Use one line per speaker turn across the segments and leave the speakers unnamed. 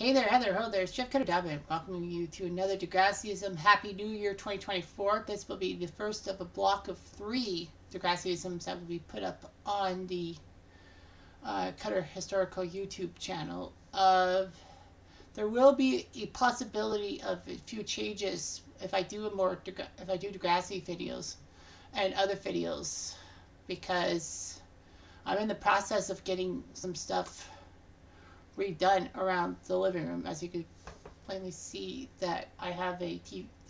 Hey there, Heather. Hello there. It's Jeff Cutter Dubbin, welcoming you to another Degrassism. Happy New Year 2024. This will be the first of a block of 3 Degrassisms that will be put up on the Cutter Historical YouTube channel. There will be a possibility of a few changes if I do Degrassi videos and other videos, because I'm in the process of getting some stuff redone around the living room. As you can plainly see, that I have the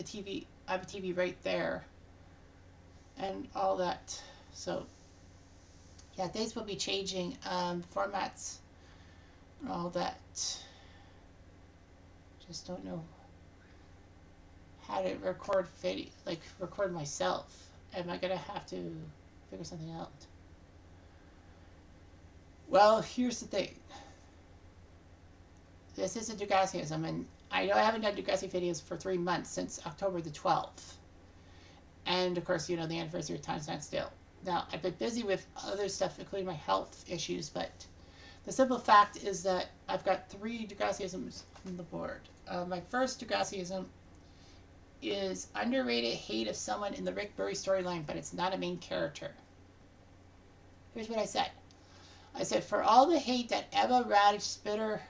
TV. I have a TV right there, and all that. So yeah, things will be changing, formats and all that. Just don't know how to record video, like record myself. Am I gonna have to figure something out? Well, here's the thing. This is a Degrassism, and I know I haven't done Degrassi videos for 3 months, since October the 12th. And of course, you know, the anniversary of Time Stand Still. Now, I've been busy with other stuff, including my health issues, but the simple fact is that I've got 3 Degrassisms on the board. My first Degrassism is underrated hate of someone in the Rick Burry storyline, but it's not a main character. Here's what I said. I said, for all the hate that Emma, Radish, Spitter,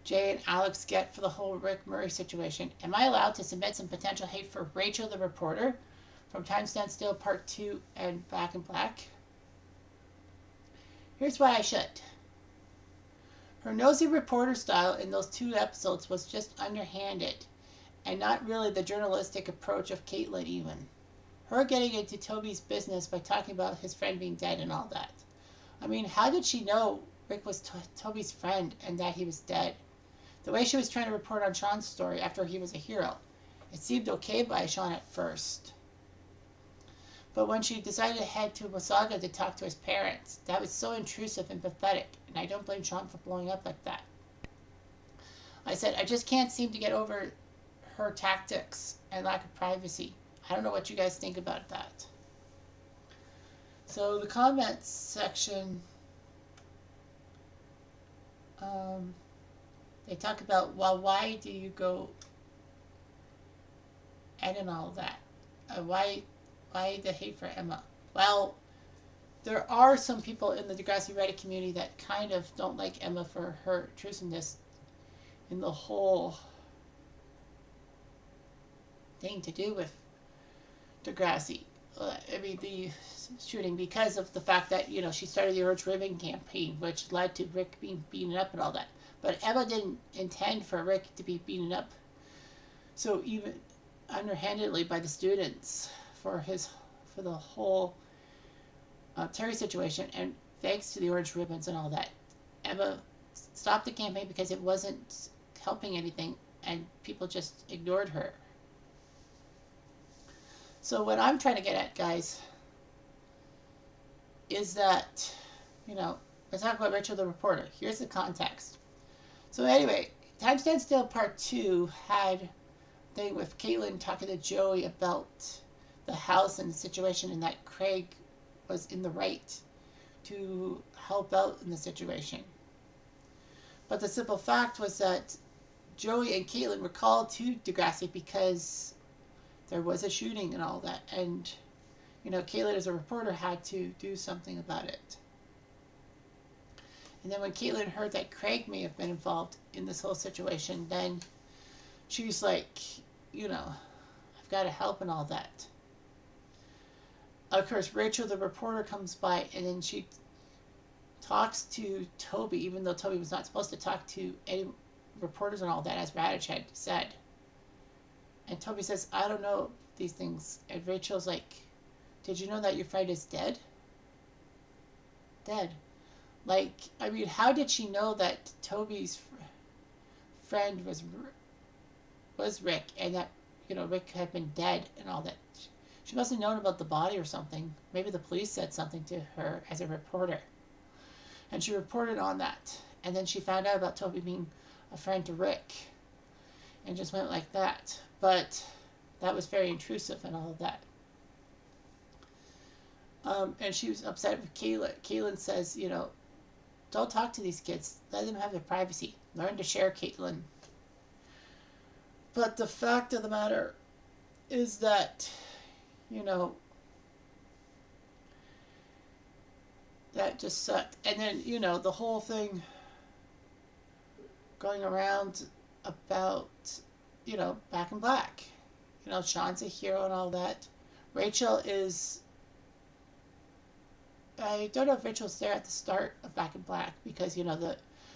Jay, and Alex get for the whole Rick Murray situation, am I allowed to submit some potential hate for Rachel the reporter from Time Stand Still Part 2 and Back in Black? Here's why I should. Her nosy reporter style in those 2 episodes was just underhanded, and not really the journalistic approach of Caitlyn even. Her getting into Toby's business by talking about his friend being dead and all that. I mean, how did she know Rick was Toby's friend and that he was dead? The way she was trying to report on Sean's story after he was a hero, it seemed okay by Sean at first. But when she decided to head to Wasaga to talk to his parents, that was so intrusive and pathetic, and I don't blame Sean for blowing up like that. I said, I just can't seem to get over her tactics and lack of privacy. I don't know what you guys think about that. So the comments section, they talk about, well, why do you go and all that? Why the hate for Emma? Well, there are some people in the Degrassi Reddit community that kind of don't like Emma for her intrusiveness in the whole thing to do with Degrassi. I mean, the shooting, because of the fact that, you know, she started the Orange Ribbon campaign, which led to Rick being beaten up and all that. But Emma didn't intend for Rick to be beaten up so even underhandedly by the students for the whole Terry situation. And thanks to the Orange Ribbons and all that, Emma stopped the campaign because it wasn't helping anything, and people just ignored her. So what I'm trying to get at, guys, is that, you know, let's talk about Rachel the reporter. Here's the context. So anyway, Time Stand Still Part 2 had a thing with Caitlyn talking to Joey about the house and the situation, and that Craig was in the right to help out in the situation. But the simple fact was that Joey and Caitlyn were called to Degrassi because there was a shooting and all that, and, you know, Caitlyn as a reporter had to do something about it. And then when Caitlyn heard that Craig may have been involved in this whole situation, then she's like, you know, I've got to help and all that. Of course, Rachel the reporter comes by, and then she talks to Toby, even though Toby was not supposed to talk to any reporters and all that, as Radish had said. And Toby says, I don't know these things. And Rachel's like, did you know that your friend is dead? Dead. Like, I mean, how did she know that Toby's friend was Rick, and that, you know, Rick had been dead and all that? She must have known about the body or something. Maybe the police said something to her as a reporter. And she reported on that. And then she found out about Toby being a friend to Rick. And just went like that. But that was very intrusive and all of that. And she was upset with Caitlyn. Caitlyn says, you know, don't talk to these kids. Let them have their privacy. Learn to share, Caitlyn. But the fact of the matter is that, you know, that just sucked. And then, you know, the whole thing going around about, you know, Back in Black. You know, Sean's a hero and all that. Rachel is... I don't know if Rachel's there at the start of Back in Black because, you know,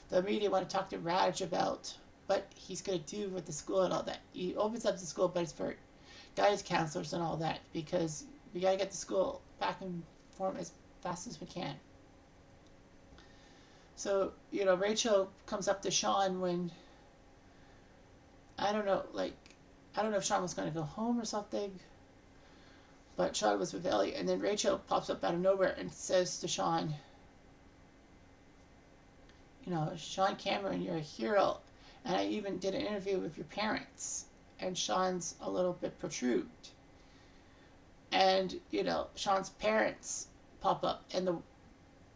the media want to talk to Raj about what he's going to do with the school and all that. He opens up the school, but it's for guidance counselors and all that because we got to get the school back in form as fast as we can. So, you know, Rachel comes up to Sean when, I don't know if Sean was going to go home or something, but Sean was with Ellie, and then Rachel pops up out of nowhere and says to Sean, you know, Sean Cameron, you're a hero, and I even did an interview with your parents, and Sean's a little bit protruded. And, you know, Sean's parents pop up, and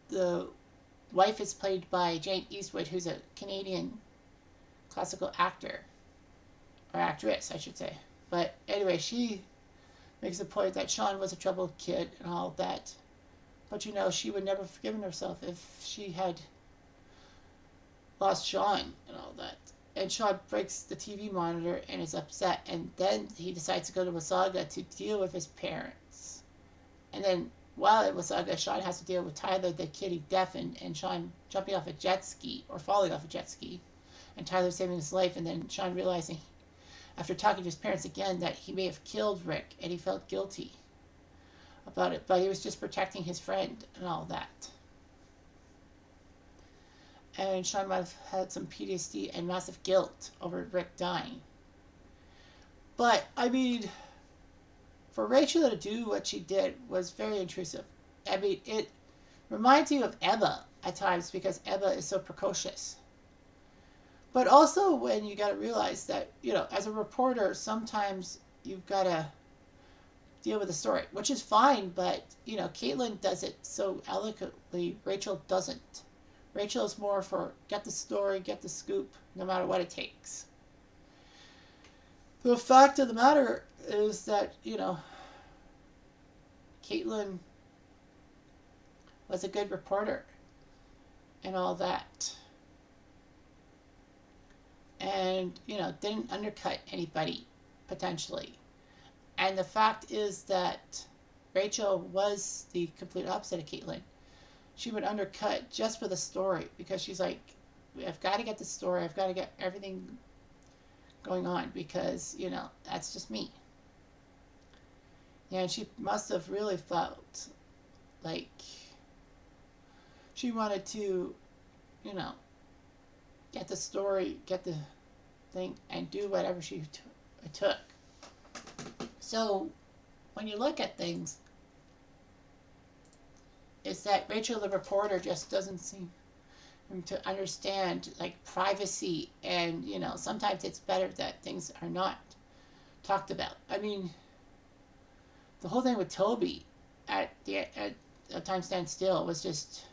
the wife is played by Jane Eastwood, who's a Canadian classical actor, or actress, I should say. But anyway, she makes the point that Sean was a troubled kid and all that. But, you know, she would never have forgiven herself if she had lost Sean and all that. And Sean breaks the TV monitor and is upset. And then he decides to go to Wasaga to deal with his parents. And then while at Wasaga, Sean has to deal with Tyler, the kid he deafened, and Sean jumping off a jet ski, or falling off a jet ski, and Tyler saving his life, and then Sean realizing, after talking to his parents again, that he may have killed Rick, and he felt guilty about it, but he was just protecting his friend and all that. And Sean might have had some PTSD and massive guilt over Rick dying. But, I mean, for Rachel to do what she did was very intrusive. I mean, it reminds you of Emma at times because Emma is so precocious. But also when you got to realize that, you know, as a reporter, sometimes you've got to deal with the story, which is fine, but, you know, Caitlyn does it so eloquently. Rachel doesn't. Rachel is more for get the story, get the scoop, no matter what it takes. The fact of the matter is that, you know, Caitlyn was a good reporter and all that. And, you know, didn't undercut anybody, potentially. And the fact is that Rachel was the complete opposite of Caitlyn. She would undercut just for the story because she's like, I've got to get the story, I've got to get everything going on because, you know, that's just me. Yeah, and she must have really felt like she wanted to, you know, get the story, get the thing, and do whatever she took. So, when you look at things, it's that Rachel the reporter just doesn't seem to understand, like, privacy, and, you know, sometimes it's better that things are not talked about. I mean, the whole thing with Toby at Time Stand Still was just,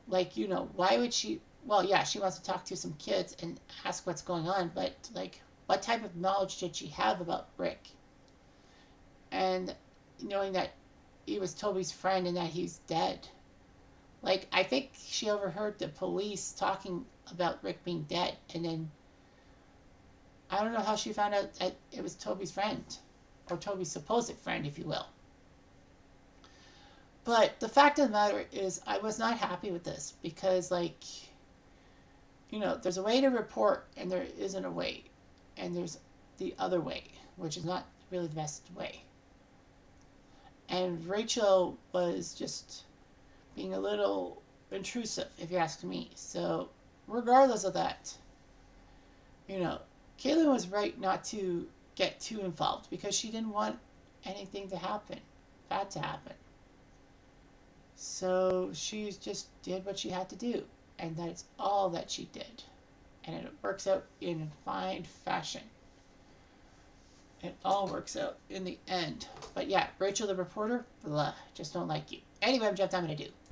like, you know, why would she, well, yeah, she wants to talk to some kids and ask what's going on, but, like, what type of knowledge did she have about Rick? And knowing that he was Toby's friend and that he's dead. Like, I think she overheard the police talking about Rick being dead, and then I don't know how she found out that it was Toby's friend, or Toby's supposed friend, if you will. But the fact of the matter is, I was not happy with this because, like, you know, there's a way to report and there isn't a way, and there's the other way, which is not really the best way. And Rachel was just being a little intrusive, if you ask me. So, regardless of that, you know, Caitlyn was right not to get too involved because she didn't want anything to happen, bad to happen. So, she just did what she had to do, and that's all that she did. And it works out in fine fashion. It all works out in the end. But yeah, Rachel the reporter, blah, just don't like you. Anyway, I'm Jeff, I'm going to do.